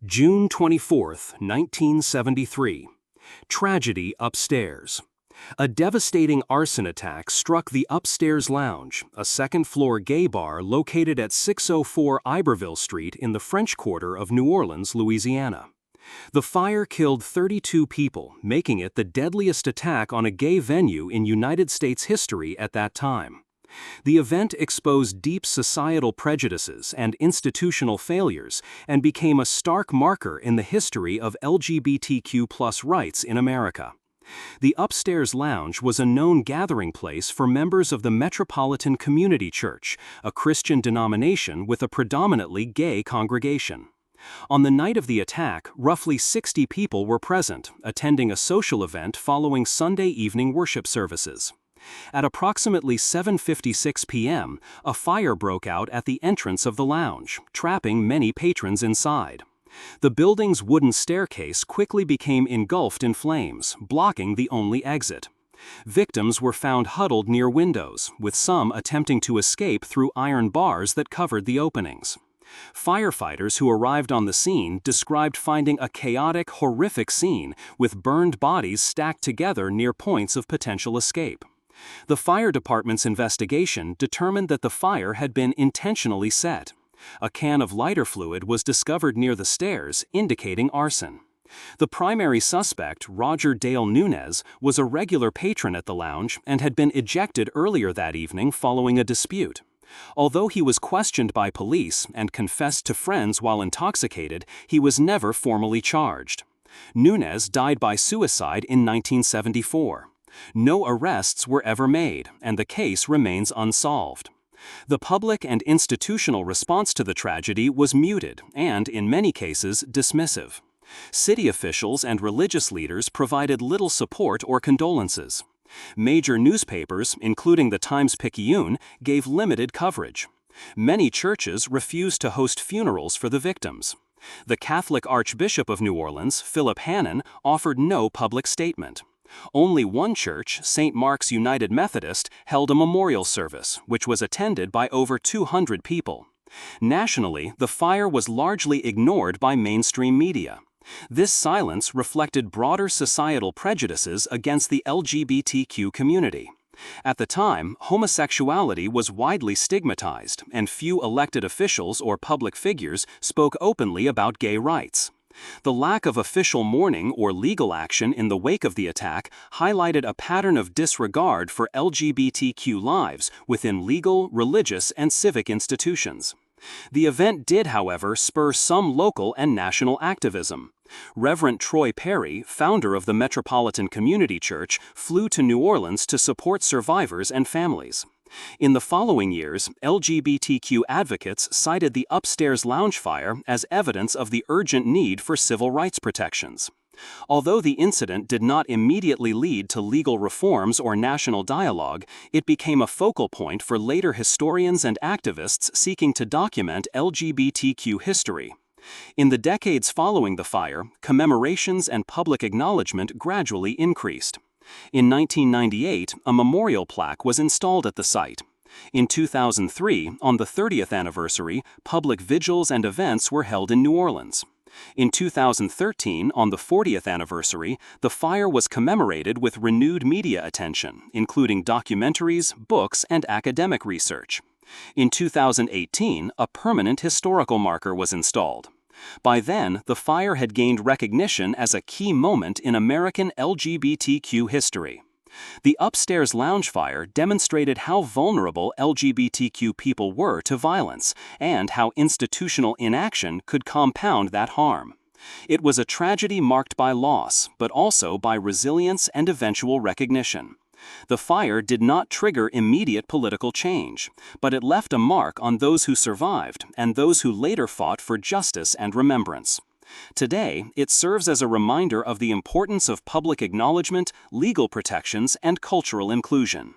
June 24, 1973. Tragedy upstairs. A devastating arson attack struck the Upstairs Lounge, a second-floor gay bar located at 604 Iberville Street in the French Quarter of New Orleans, Louisiana. The fire killed 32 people, making it the deadliest attack on a gay venue in United States history at that time. The event exposed deep societal prejudices and institutional failures and became a stark marker in the history of LGBTQ+ rights in America. The Upstairs Lounge was a known gathering place for members of the Metropolitan Community Church, a Christian denomination with a predominantly gay congregation. On the night of the attack, roughly 60 people were present, attending a social event following Sunday evening worship services. At approximately 7:56 p.m., a fire broke out at the entrance of the lounge, trapping many patrons inside. The building's wooden staircase quickly became engulfed in flames, blocking the only exit. Victims were found huddled near windows, with some attempting to escape through iron bars that covered the openings. Firefighters who arrived on the scene described finding a chaotic, horrific scene with burned bodies stacked together near points of potential escape. The fire department's investigation determined that the fire had been intentionally set. A can of lighter fluid was discovered near the stairs, indicating arson. The primary suspect, Roger Dale Nunez, was a regular patron at the lounge and had been ejected earlier that evening following a dispute. Although he was questioned by police and confessed to friends while intoxicated, he was never formally charged. Nunez died by suicide in 1974. No arrests were ever made, and the case remains unsolved. The public and institutional response to the tragedy was muted and, in many cases, dismissive. City officials and religious leaders provided little support or condolences. Major newspapers, including the Times-Picayune, gave limited coverage. Many churches refused to host funerals for the victims. The Catholic Archbishop of New Orleans, Philip Hannon, offered no public statement. Only one church, St. Mark's United Methodist, held a memorial service, which was attended by over 200 people. Nationally, the fire was largely ignored by mainstream media. This silence reflected broader societal prejudices against the LGBTQ community. At the time, homosexuality was widely stigmatized, and few elected officials or public figures spoke openly about gay rights. The lack of official mourning or legal action in the wake of the attack highlighted a pattern of disregard for LGBTQ lives within legal, religious, and civic institutions. The event did, however, spur some local and national activism. Reverend Troy Perry, founder of the Metropolitan Community Church, flew to New Orleans to support survivors and families. In the following years, LGBTQ advocates cited the Upstairs Lounge fire as evidence of the urgent need for civil rights protections. Although the incident did not immediately lead to legal reforms or national dialogue, it became a focal point for later historians and activists seeking to document LGBTQ history. In the decades following the fire, commemorations and public acknowledgement gradually increased. In 1998, a memorial plaque was installed at the site. In 2003, on the 30th anniversary, public vigils and events were held in New Orleans. In 2013, on the 40th anniversary, the fire was commemorated with renewed media attention, including documentaries, books, and academic research. In 2018, a permanent historical marker was installed. By then, the fire had gained recognition as a key moment in American LGBTQ history. The Upstairs Lounge fire demonstrated how vulnerable LGBTQ people were to violence and how institutional inaction could compound that harm. It was a tragedy marked by loss, but also by resilience and eventual recognition. The fire did not trigger immediate political change, but it left a mark on those who survived and those who later fought for justice and remembrance. Today, it serves as a reminder of the importance of public acknowledgement, legal protections, and cultural inclusion.